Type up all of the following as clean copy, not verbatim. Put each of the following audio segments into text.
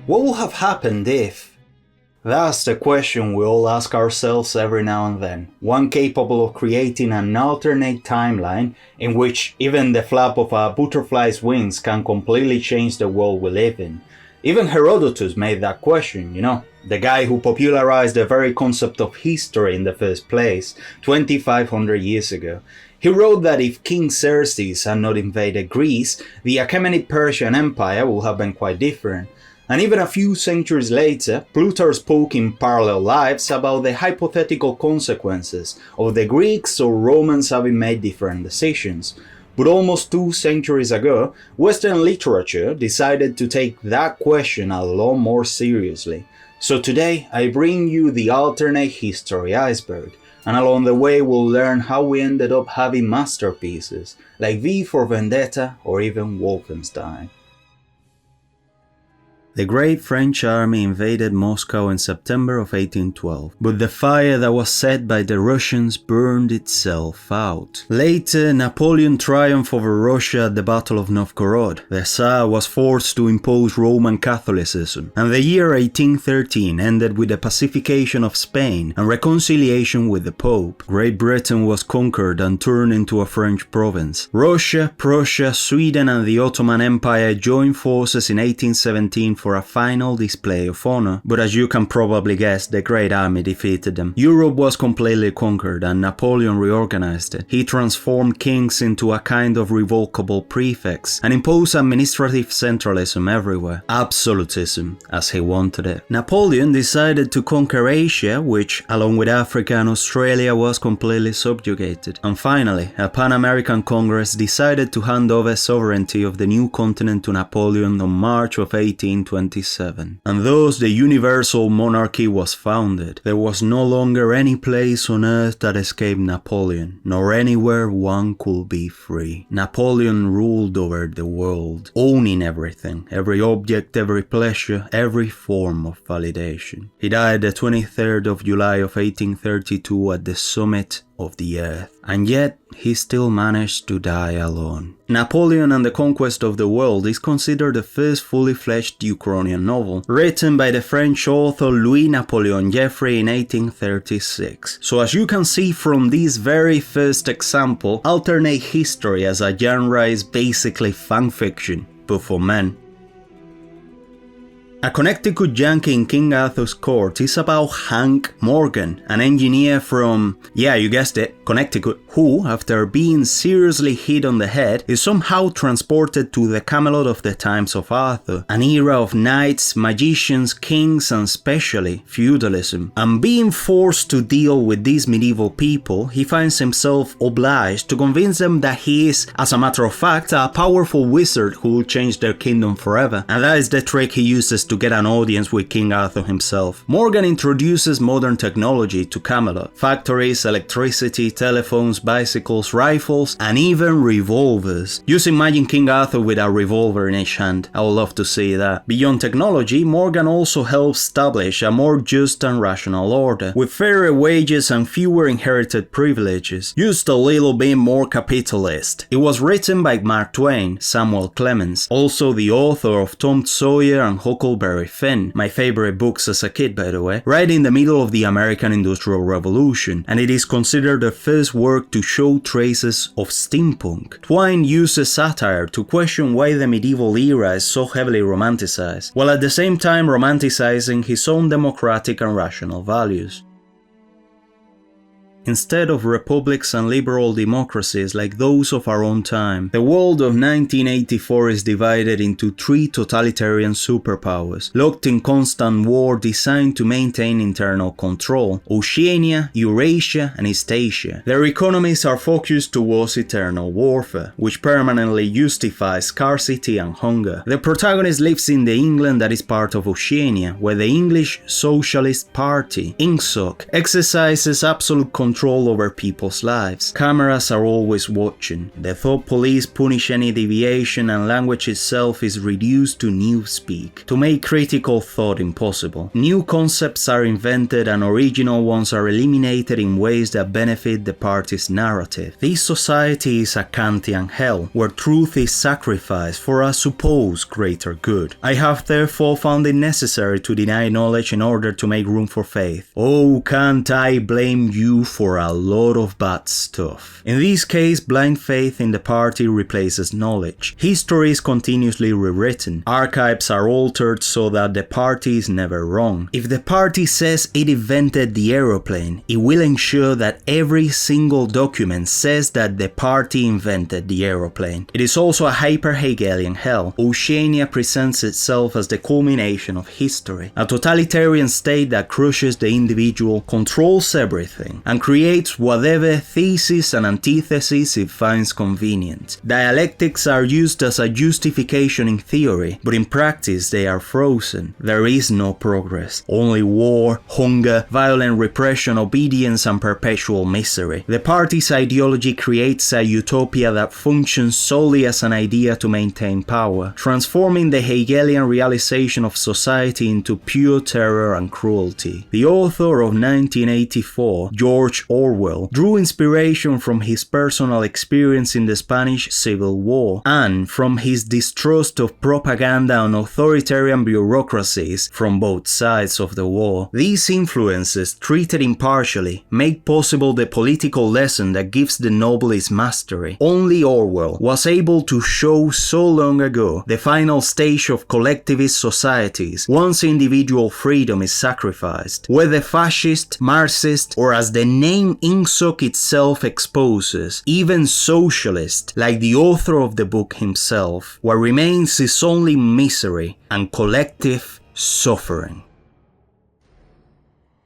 What would have happened if? That's the question we all ask ourselves every now and then, one capable of creating an alternate timeline in which even the flap of a butterfly's wings can completely change the world we live in. Even Herodotus made that question, the guy who popularized the very concept of history in the first place, 2500 years ago. He wrote that if King Xerxes had not invaded Greece, the Achaemenid Persian Empire would have been quite different. And even a few centuries later, Plutarch spoke in Parallel Lives about the hypothetical consequences of the Greeks or Romans having made different decisions. But almost 2 centuries ago, Western literature decided to take that question a lot more seriously. So today, I bring you the Alternate History Iceberg, and along the way we'll learn how we ended up having masterpieces like V for Vendetta or even Wolfenstein. The Great French Army invaded Moscow in September of 1812, but the fire that was set by the Russians burned itself out. Later, Napoleon triumphed over Russia at the Battle of Novgorod. The Tsar was forced to impose Roman Catholicism, and the year 1813 ended with the pacification of Spain and reconciliation with the Pope. Great Britain was conquered and turned into a French province. Russia, Prussia, Sweden and the Ottoman Empire joined forces in 1817 for a final display of honor, but as you can probably guess, the Great Army defeated them. Europe was completely conquered and Napoleon reorganized it. He transformed kings into a kind of revocable prefects and imposed administrative centralism everywhere, absolutism, as he wanted it. Napoleon decided to conquer Asia, which, along with Africa and Australia, was completely subjugated. And finally, a Pan-American Congress decided to hand over sovereignty of the new continent to Napoleon on March of 1827. And thus the universal monarchy was founded. There was no longer any place on earth that escaped Napoleon, nor anywhere one could be free. Napoleon ruled over the world, owning everything, every object, every pleasure, every form of validation. He died the 23rd of July of 1832 at the summit of the earth, and yet he still managed to die alone. Napoleon and the Conquest of the World is considered the first fully fledged uchronian novel, written by the French author Louis Napoleon Joffre in 1836. So as you can see from this very first example, alternate history as a genre is basically fan fiction, but for men. A Connecticut Yankee in King Arthur's court is about Hank Morgan, an engineer from, yeah, you guessed it, Connecticut, who, after being seriously hit on the head, is somehow transported to the Camelot of the times of Arthur, an era of knights, magicians, kings, and especially feudalism. And being forced to deal with these medieval people, he finds himself obliged to convince them that he is, as a matter of fact, a powerful wizard who will change their kingdom forever. And that is the trick he uses to get an audience with King Arthur himself. Morgan introduces modern technology to Camelot: factories, electricity, telephones, bicycles, rifles, and even revolvers. Just imagine King Arthur with a revolver in each hand. I would love to see that. Beyond technology, Morgan also helps establish a more just and rational order, with fairer wages and fewer inherited privileges, just a little bit more capitalist. It was written by Mark Twain, Samuel Clemens, also the author of Tom Sawyer and Huckleberry Finn, my favorite books as a kid by the way, right in the middle of the American Industrial Revolution, and it is considered the first work to show traces of steampunk. Twain uses satire to question why the medieval era is so heavily romanticized, while at the same time romanticizing his own democratic and rational values. Instead of republics and liberal democracies like those of our own time, the world of 1984 is divided into 3 totalitarian superpowers, locked in constant war designed to maintain internal control: Oceania, Eurasia, and Eastasia. Their economies are focused towards eternal warfare, which permanently justifies scarcity and hunger. The protagonist lives in the England that is part of Oceania, where the English Socialist Party, INSOC, exercises absolute control control over people's lives. Cameras are always watching. The thought police punish any deviation, and language itself is reduced to newspeak, to make critical thought impossible. New concepts are invented and original ones are eliminated in ways that benefit the party's narrative. This society is a Kantian hell, where truth is sacrificed for a supposed greater good. I have therefore found it necessary to deny knowledge in order to make room for faith. Oh, can't I blame you for a lot of bad stuff. In this case, blind faith in the party replaces knowledge. History is continuously rewritten. Archives are altered so that the party is never wrong. If the party says it invented the aeroplane, it will ensure that every single document says that the party invented the aeroplane. It is also a hyper-Hegelian hell. Oceania presents itself as the culmination of history. A totalitarian state that crushes the individual, controls everything, and creates whatever thesis and antithesis it finds convenient. Dialectics are used as a justification in theory, but in practice they are frozen. There is no progress. Only war, hunger, violent repression, obedience, and perpetual misery. The party's ideology creates a utopia that functions solely as an idea to maintain power, transforming the Hegelian realization of society into pure terror and cruelty. The author of 1984, George Orwell, drew inspiration from his personal experience in the Spanish Civil War and from his distrust of propaganda and authoritarian bureaucracies from both sides of the war. These influences, treated impartially, make possible the political lesson that gives the novel its mastery. Only Orwell was able to show so long ago the final stage of collectivist societies once individual freedom is sacrificed, whether fascist, Marxist, or as the name INSOC itself exposes, even socialist, like the author of the book himself. What remains is only misery and collective suffering.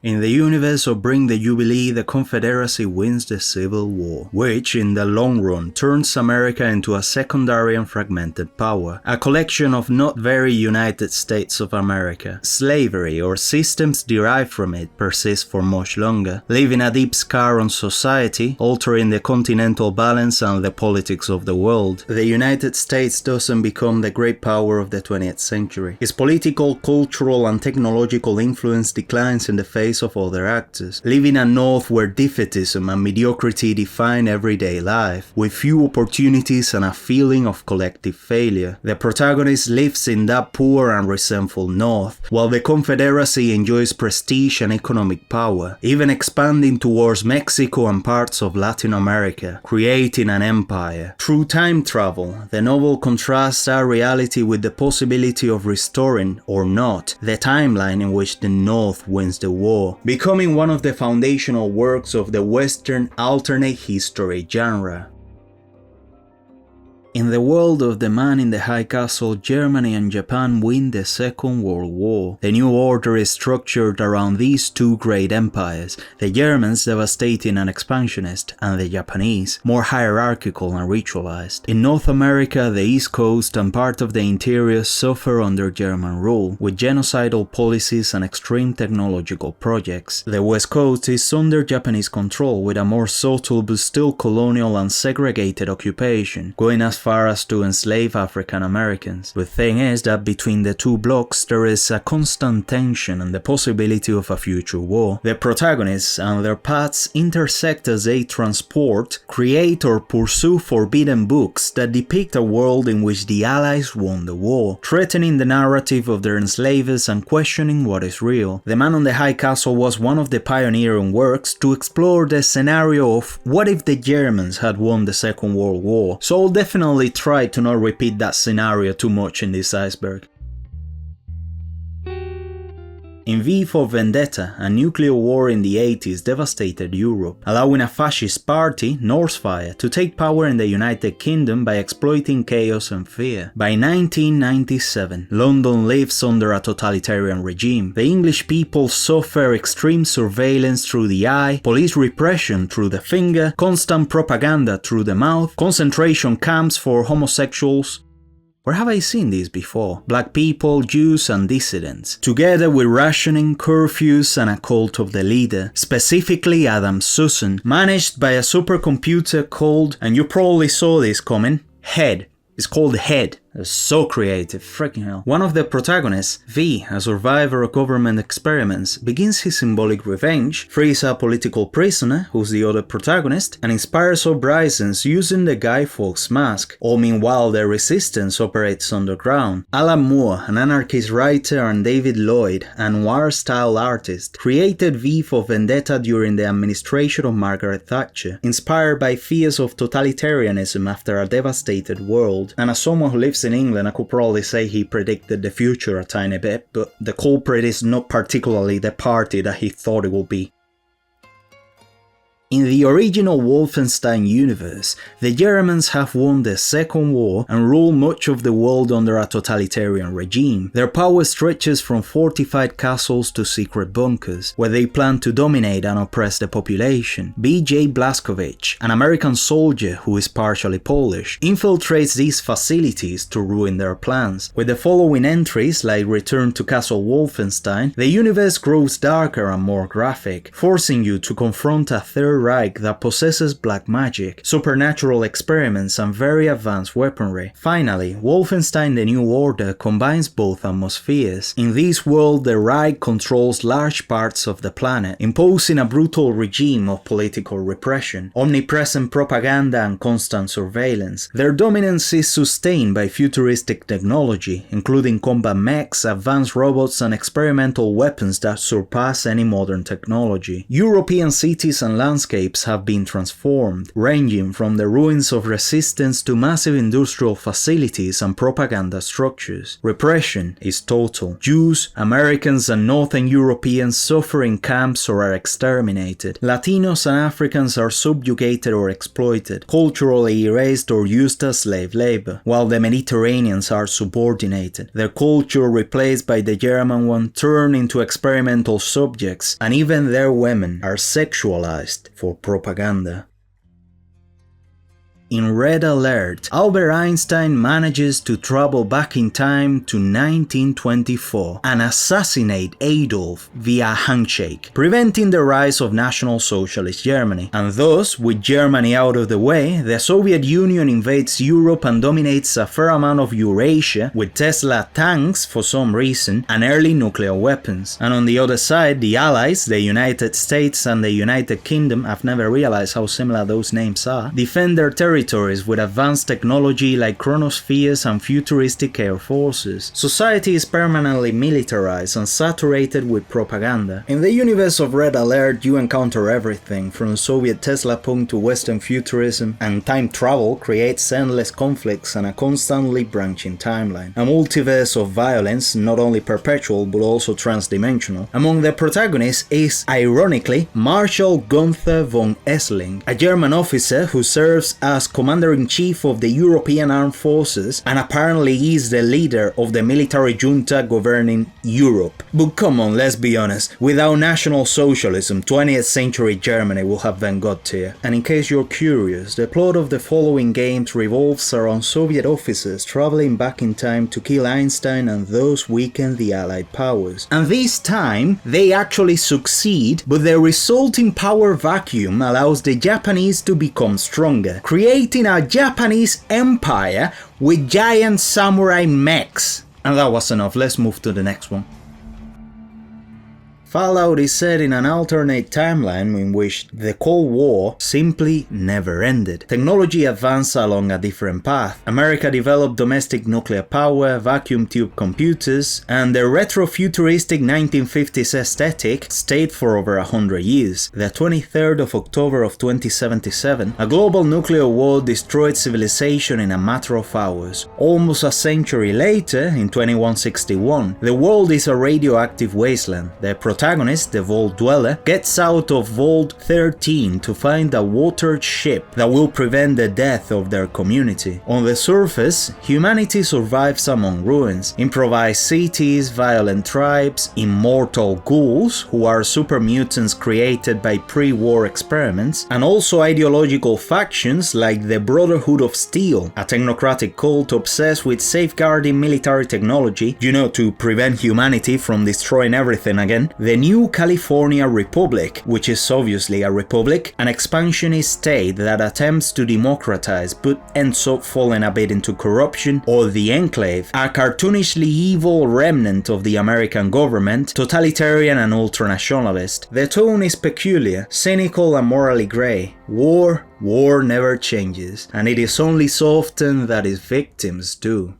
In the universe of Bring the Jubilee, the Confederacy wins the Civil War, which in the long run turns America into a secondary and fragmented power, a collection of not very United States of America. Slavery, or systems derived from it, persist for much longer, leaving a deep scar on society, altering the continental balance and the politics of the world. The United States doesn't become the great power of the 20th century. Its political, cultural, and technological influence declines in the face of other actors, leaving a North where defeatism and mediocrity define everyday life, with few opportunities and a feeling of collective failure. The protagonist lives in that poor and resentful North, while the Confederacy enjoys prestige and economic power, even expanding towards Mexico and parts of Latin America, creating an empire. Through time travel, the novel contrasts our reality with the possibility of restoring, or not, the timeline in which the North wins the war, becoming one of the foundational works of the Western alternate history genre. In the world of The Man in the High Castle, Germany and Japan win the Second World War. The new order is structured around these two great empires, the Germans devastating and expansionist, and the Japanese, more hierarchical and ritualized. In North America, the East Coast and part of the interior suffer under German rule, with genocidal policies and extreme technological projects. The West Coast is under Japanese control, with a more subtle but still colonial and segregated occupation, going as far as to enslave African Americans. The thing is that between the two blocks there is a constant tension and the possibility of a future war. The protagonists and their paths intersect as they transport, create or pursue forbidden books that depict a world in which the Allies won the war, threatening the narrative of their enslavers and questioning what is real. The Man on the High Castle was one of the pioneering works to explore the scenario of what if the Germans had won the Second World War, so I'll definitely try to not repeat that scenario too much in this iceberg. In V for Vendetta, a nuclear war in the 80s devastated Europe, allowing a fascist party, Northfire, to take power in the United Kingdom by exploiting chaos and fear. By 1997, London lives under a totalitarian regime. The English people suffer extreme surveillance through the eye, police repression through the finger, constant propaganda through the mouth, concentration camps for homosexuals. Where have I seen these before? Black people, Jews, and dissidents, together with rationing, curfews, and a cult of the leader, specifically Adam Susan, managed by a supercomputer called, and you probably saw this coming, Head. It's called Head. They're so creative, freaking hell. One of the protagonists, V, a survivor of government experiments, begins his symbolic revenge, frees a political prisoner, who's the other protagonist, and inspires uprisings using the Guy Fawkes mask, all meanwhile the resistance operates underground. Alan Moore, an anarchist writer, and David Lloyd, a noir-style artist, created V for Vendetta during the administration of Margaret Thatcher, inspired by fears of totalitarianism after a devastated world. And as someone who lives in England, I could probably say he predicted the future a tiny bit, but the culprit is not particularly the party that he thought it would be. In the original Wolfenstein universe, the Germans have won the Second War and rule much of the world under a totalitarian regime. Their power stretches from fortified castles to secret bunkers, where they plan to dominate and oppress the population. B.J. Blazkowicz, an American soldier who is partially Polish, infiltrates these facilities to ruin their plans. With the following entries, like Return to Castle Wolfenstein, the universe grows darker and more graphic, forcing you to confront a Third Reich that possesses black magic, supernatural experiments, and very advanced weaponry. Finally, Wolfenstein: The New Order combines both atmospheres. In this world, the Reich controls large parts of the planet, imposing a brutal regime of political repression, omnipresent propaganda, and constant surveillance. Their dominance is sustained by futuristic technology, including combat mechs, advanced robots, and experimental weapons that surpass any modern technology. European cities and landscapes have been transformed, ranging from the ruins of resistance to massive industrial facilities and propaganda structures. Repression is total. Jews, Americans, and Northern Europeans suffer in camps or are exterminated. Latinos and Africans are subjugated or exploited, culturally erased or used as slave labor, while the Mediterraneans are subordinated, their culture replaced by the German one, turned into experimental subjects, and even their women are sexualized for propaganda. In Red Alert, Albert Einstein manages to travel back in time to 1924 and assassinate Adolf via handshake, preventing the rise of National Socialist Germany. And thus, with Germany out of the way, the Soviet Union invades Europe and dominates a fair amount of Eurasia with Tesla tanks for some reason and early nuclear weapons. And on the other side, the Allies, the United States and the United Kingdom, I've never realized how similar those names are, defend their territories with advanced technology like chronospheres and futuristic air forces. Society is permanently militarized and saturated with propaganda. In the universe of Red Alert, you encounter everything from Soviet Tesla punk to Western futurism, and time travel creates endless conflicts and a constantly branching timeline. A multiverse of violence, not only perpetual but also transdimensional. Among the protagonists is, ironically, Marshal Gunther von Essling, a German officer who serves as Commander-in-Chief of the European Armed Forces and apparently is the leader of the military junta governing Europe. But come on, let's be honest, without National Socialism, 20th century Germany will have been god tier. And in case you're curious, the plot of the following games revolves around Soviet officers traveling back in time to kill Einstein and thus weaken the Allied powers. And this time, they actually succeed, but the resulting power vacuum allows the Japanese to become stronger, creating a Japanese empire with giant samurai mechs. And that was enough, let's move to the next one. Fallout is set in an alternate timeline in which the Cold War simply never ended. Technology advanced along a different path. America developed domestic nuclear power, vacuum tube computers, and the retro-futuristic 1950s aesthetic stayed for over 100 years. The 23rd of October of 2077, a global nuclear war destroyed civilization in a matter of hours. Almost a century later, in 2161, the world is a radioactive wasteland. The protagonist, the Vault Dweller, gets out of Vault 13 to find a watered ship that will prevent the death of their community. On the surface, humanity survives among ruins, improvised cities, violent tribes, immortal ghouls who are super mutants created by pre-war experiments, and also ideological factions like the Brotherhood of Steel, a technocratic cult obsessed with safeguarding military technology, to prevent humanity from destroying everything again, the New California Republic, which is obviously a republic, an expansionist state that attempts to democratize but ends up falling a bit into corruption, or the Enclave, a cartoonishly evil remnant of the American government, totalitarian and ultranationalist. The tone is peculiar, cynical and morally grey. War never changes, and it is only so often that its victims do.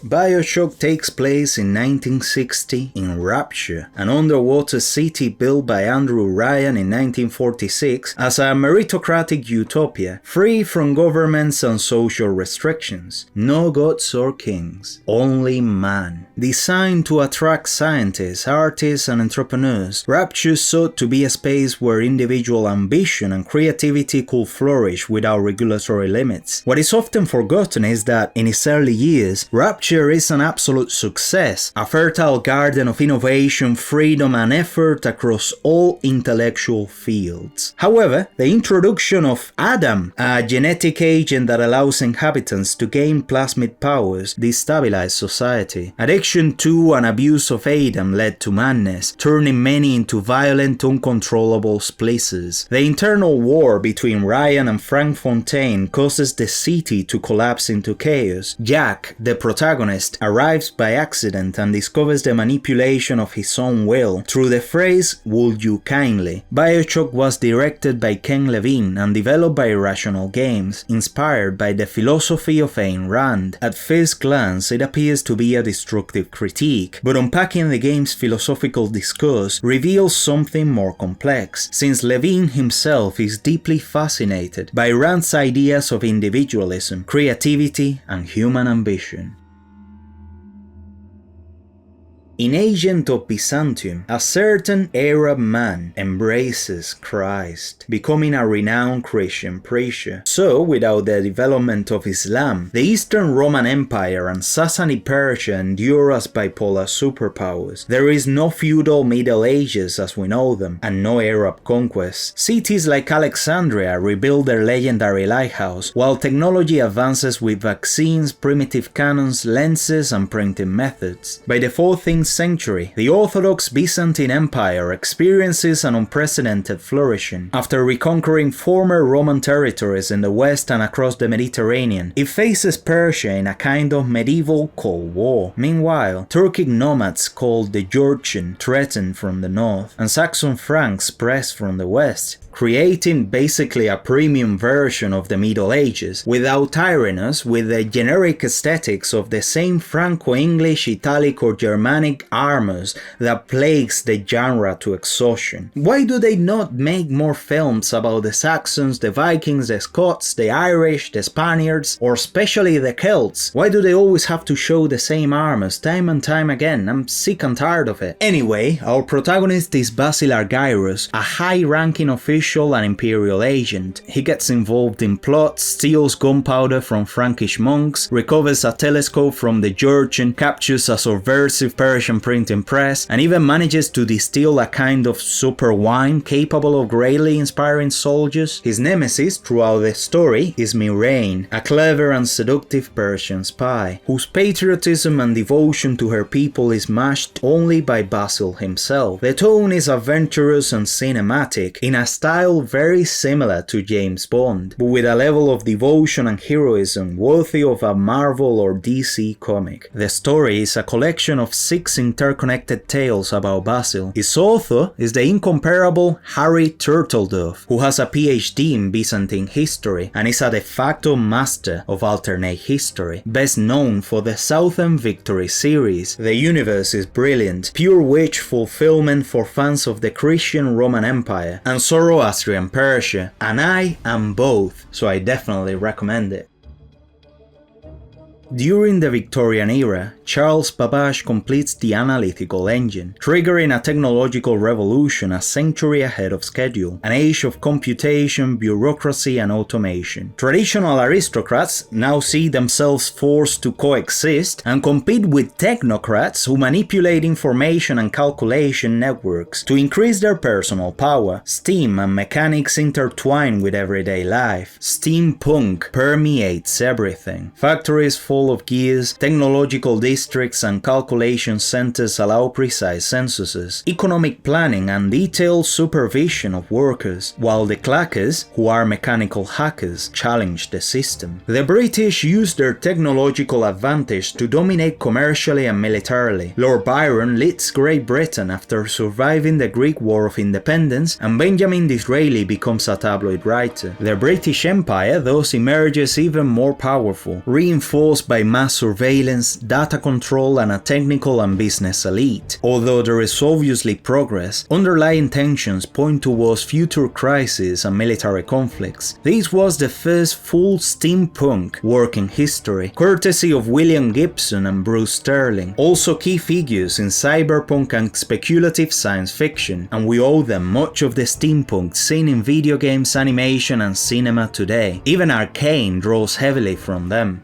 BioShock takes place in 1960 in Rapture, an underwater city built by Andrew Ryan in 1946 as a meritocratic utopia, free from governments and social restrictions. No gods or kings, only man. Designed to attract scientists, artists and entrepreneurs, Rapture sought to be a space where individual ambition and creativity could flourish without regulatory limits. What is often forgotten is that in its early years, Rapture is an absolute success, a fertile garden of innovation, freedom and effort across all intellectual fields. However, the introduction of Adam, a genetic agent that allows inhabitants to gain plasmid powers, destabilized society. Addiction to and abuse of Adam led to madness, turning many into violent, uncontrollable splices. The internal war between Ryan and Frank Fontaine causes the city to collapse into chaos. Jack, the protagonist, arrives by accident and discovers the manipulation of his own will through the phrase, "Would you kindly?" BioShock was directed by Ken Levine and developed by Irrational Games, inspired by the philosophy of Ayn Rand. At first glance, it appears to be a destructive critique, but unpacking the game's philosophical discourse reveals something more complex, since Levine himself is deeply fascinated by Rand's ideas of individualism, creativity, and human ambition. In Agent of Byzantium, a certain Arab man embraces Christ, becoming a renowned Christian preacher. So, without the development of Islam, the Eastern Roman Empire and Sassanid Persia endure as bipolar superpowers. There is no feudal Middle Ages as we know them, and no Arab conquest. Cities like Alexandria rebuild their legendary lighthouse, while technology advances with vaccines, primitive cannons, lenses, and printing methods. By the 14th century, the Orthodox Byzantine Empire experiences an unprecedented flourishing. After reconquering former Roman territories in the west and across the Mediterranean, it faces Persia in a kind of medieval Cold War. Meanwhile, Turkic nomads called the Georgian threaten from the north, and Saxon Franks press from the west, creating basically a premium version of the Middle Ages, without tyrannus, with the generic aesthetics of the same Franco-English, Italic or Germanic armors that plagues the genre to exhaustion. Why do they not make more films about the Saxons, the Vikings, the Scots, the Irish, the Spaniards, or especially the Celts? Why do they always have to show the same armors time and time again? I'm sick and tired of it. Anyway, our protagonist is Basil Argyrus, a high-ranking official and imperial agent. He gets involved in plots, steals gunpowder from Frankish monks, recovers a telescope from the Georgian, captures a subversive Persian printing press, and even manages to distill a kind of super wine capable of greatly inspiring soldiers. His nemesis throughout the story is Miraine, a clever and seductive Persian spy, whose patriotism and devotion to her people is matched only by Basil himself. The tone is adventurous and cinematic, in a style very similar to James Bond, but with a level of devotion and heroism worthy of a Marvel or DC comic. The story is a collection of 6 interconnected tales about Basil. Its author is the incomparable Harry Turtledove, who has a PhD in Byzantine history and is a de facto master of alternate history, best known for the Southern Victory series. The universe is brilliant, pure wish fulfillment for fans of the Christian Roman Empire and Zoroastrian Persia, and I am both, so I definitely recommend it. During the Victorian era, Charles Babbage completes the analytical engine, triggering a technological revolution a century ahead of schedule, an age of computation, bureaucracy, and automation. Traditional aristocrats now see themselves forced to coexist and compete with technocrats who manipulate information and calculation networks to increase their personal power. Steam and mechanics intertwine with everyday life. Steampunk permeates everything. Factories full of gears, technological districts, and calculation centers allow precise censuses, economic planning, and detailed supervision of workers, while the clackers, who are mechanical hackers, challenge the system. The British use their technological advantage to dominate commercially and militarily. Lord Byron leads Great Britain after surviving the Greek War of Independence, and Benjamin Disraeli becomes a tabloid writer. The British Empire thus emerges even more powerful, reinforced by mass surveillance, data control, and a technical and business elite. Although there is obviously progress, underlying tensions point towards future crises and military conflicts. This was the first full steampunk work in history, courtesy of William Gibson and Bruce Sterling, also key figures in cyberpunk and speculative science fiction, and we owe them much of the steampunk seen in video games, animation, and cinema today. Even Arcane draws heavily from them.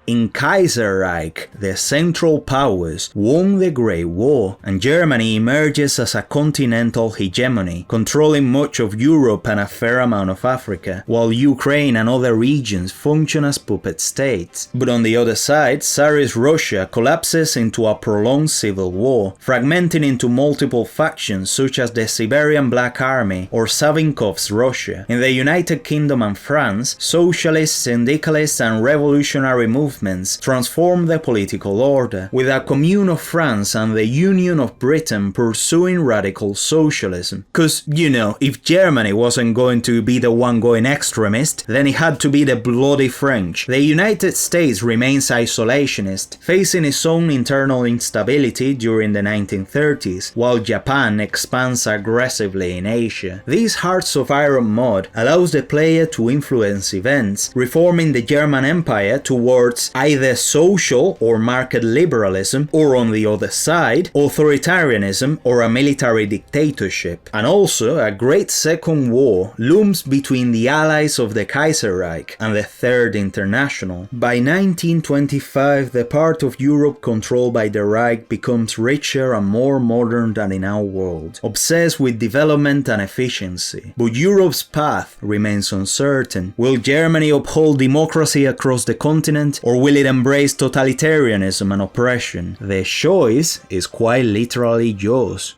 In Kaiserreich, the Central Powers won the Great War, and Germany emerges as a continental hegemony, controlling much of Europe and a fair amount of Africa, while Ukraine and other regions function as puppet states. But on the other side, Tsarist Russia collapses into a prolonged civil war, fragmenting into multiple factions such as the Siberian Black Army or Savinkov's Russia. In the United Kingdom and France, socialists, syndicalists, and revolutionary movements transformed the political order, with a Commune of France and the Union of Britain pursuing radical socialism. Cause, if Germany wasn't going to be the one going extremist, then it had to be the bloody French. The United States remains isolationist, facing its own internal instability during the 1930s, while Japan expands aggressively in Asia. This Hearts of Iron mod allows the player to influence events, reforming the German Empire towards either social or market liberalism, or on the other side, authoritarianism or a military dictatorship. And also, a great second war looms between the allies of the Kaiserreich and the Third International. By 1925, the part of Europe controlled by the Reich becomes richer and more modern than in our world, obsessed with development and efficiency. But Europe's path remains uncertain. Will Germany uphold democracy across the continent, or will it embrace totalitarianism and oppression? The choice is quite literally yours.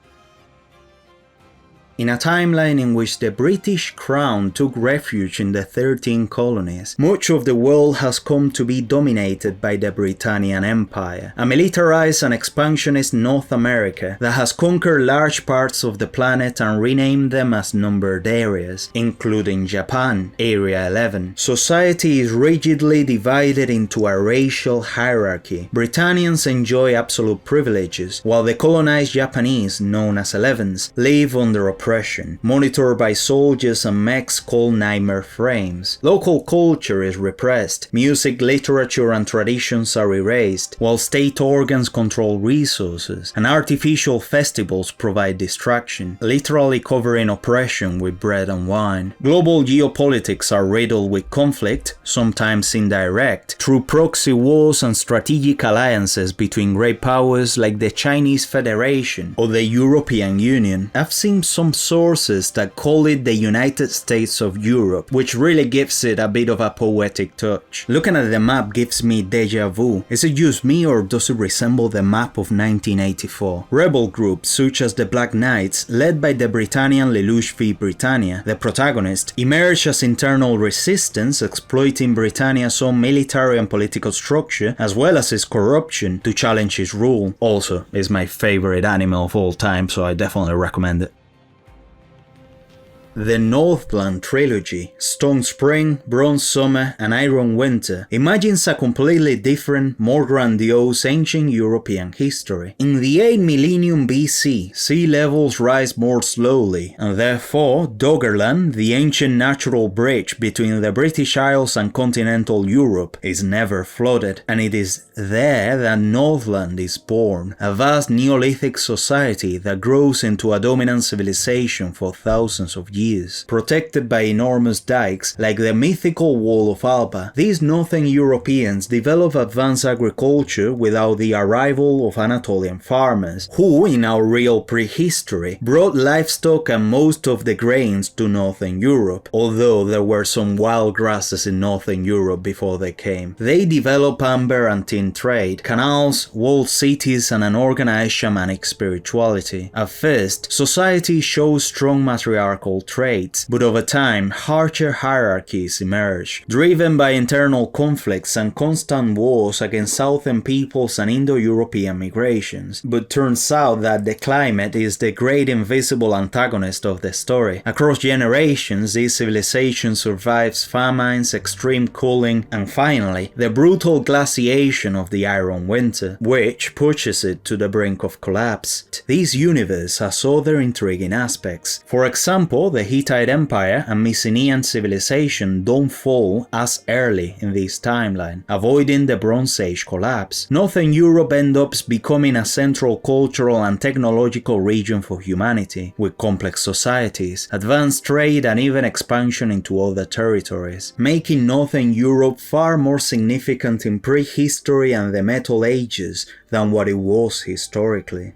In a timeline in which the British Crown took refuge in the 13 colonies, much of the world has come to be dominated by the Britannian Empire, a militarized and expansionist North America that has conquered large parts of the planet and renamed them as numbered areas, including Japan, Area 11. Society is rigidly divided into a racial hierarchy. Britannians enjoy absolute privileges, while the colonized Japanese, known as 11s, live under oppression, monitored by soldiers and mechs called nightmare frames. Local culture is repressed, music, literature, and traditions are erased, while state organs control resources, and artificial festivals provide distraction, literally covering oppression with bread and wine. Global geopolitics are riddled with conflict, sometimes indirect, through proxy wars and strategic alliances between great powers like the Chinese Federation or the European Union. I've seen some sources that call it the United States of Europe, which really gives it a bit of a poetic touch. Looking at the map gives me deja vu. Is it just me, or does it resemble the map of 1984? Rebel groups such as the Black Knights, led by the Britannian Lelouch v Britannia, the protagonist, emerge as internal resistance, exploiting Britannia's own military and political structure as well as its corruption to challenge its rule. Also, is my favorite anime of all time, so I definitely recommend it. The Northland trilogy, Stone Spring, Bronze Summer, and Iron Winter, imagines a completely different, more grandiose ancient European history. In the 8th millennium BC, sea levels rise more slowly, and therefore Doggerland, the ancient natural bridge between the British Isles and continental Europe, is never flooded, and it is there that Northland is born, a vast Neolithic society that grows into a dominant civilization for thousands of years. Protected by enormous dikes, like the mythical Wall of Alba, these northern Europeans develop advanced agriculture without the arrival of Anatolian farmers, who, in our real prehistory, brought livestock and most of the grains to northern Europe, although there were some wild grasses in northern Europe before they came. They develop amber and tin trade, canals, walled cities, and an organized shamanic spirituality. At first, society shows strong matriarchal traits, but over time, harsher hierarchies emerge, driven by internal conflicts and constant wars against southern peoples and Indo-European migrations. But turns out that the climate is the great invisible antagonist of the story. Across generations, this civilization survives famines, extreme cooling, and finally, the brutal glaciation of the Iron Winter, which pushes it to the brink of collapse. This universe has other intriguing aspects. For example, the Hittite Empire and Mycenaean civilization don't fall as early in this timeline, avoiding the Bronze Age collapse. Northern Europe ends up becoming a central cultural and technological region for humanity, with complex societies, advanced trade, and even expansion into other territories, making Northern Europe far more significant in prehistory and the Metal Ages than what it was historically.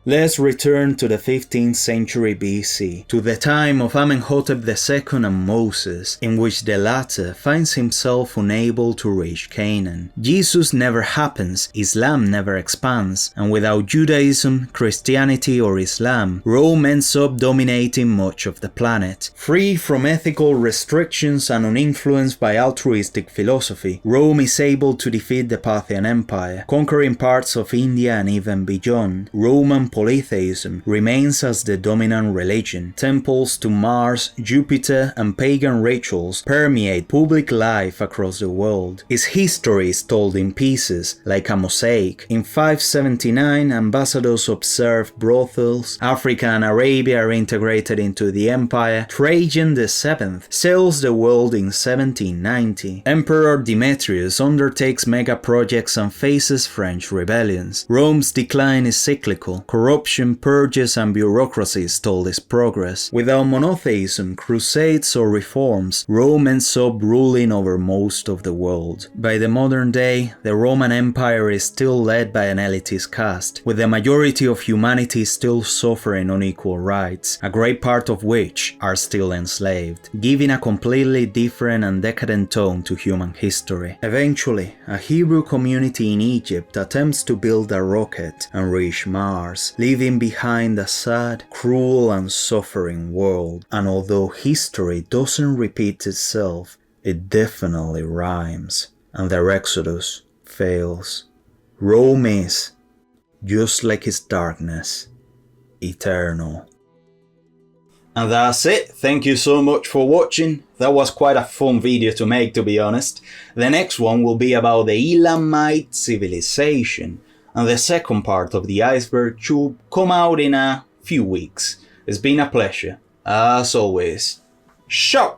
Let's return to the 15th century BC, to the time of Amenhotep II and Moses, in which the latter finds himself unable to reach Canaan. Jesus never happens, Islam never expands, and without Judaism, Christianity, or Islam, Rome ends up dominating much of the planet. Free from ethical restrictions and uninfluenced by altruistic philosophy, Rome is able to defeat the Parthian Empire, conquering parts of India and even beyond. Roman polytheism remains as the dominant religion. Temples to Mars, Jupiter, and pagan rituals permeate public life across the world. Its history is told in pieces, like a mosaic. In 579, ambassadors observe brothels, Africa and Arabia are integrated into the empire, Trajan VII sails the world in 1790, Emperor Demetrius undertakes mega projects and faces French rebellions. Rome's decline is cyclical. Corruption, purges, and bureaucracy stall its progress. Without monotheism, crusades, or reforms, Rome ends up ruling over most of the world. By the modern day, the Roman Empire is still led by an elitist caste, with the majority of humanity still suffering unequal rights, a great part of which are still enslaved, giving a completely different and decadent tone to human history. Eventually, a Hebrew community in Egypt attempts to build a rocket and reach Mars, leaving behind a sad, cruel, and suffering world. And although history doesn't repeat itself, it definitely rhymes, and their exodus fails. Rome is, just like its darkness, eternal. And that's it. Thank you so much for watching. That was quite a fun video to make, to be honest. The next one will be about the Elamite civilization, and the second part of the iceberg should come out in a few weeks. It's been a pleasure, as always. Ciao!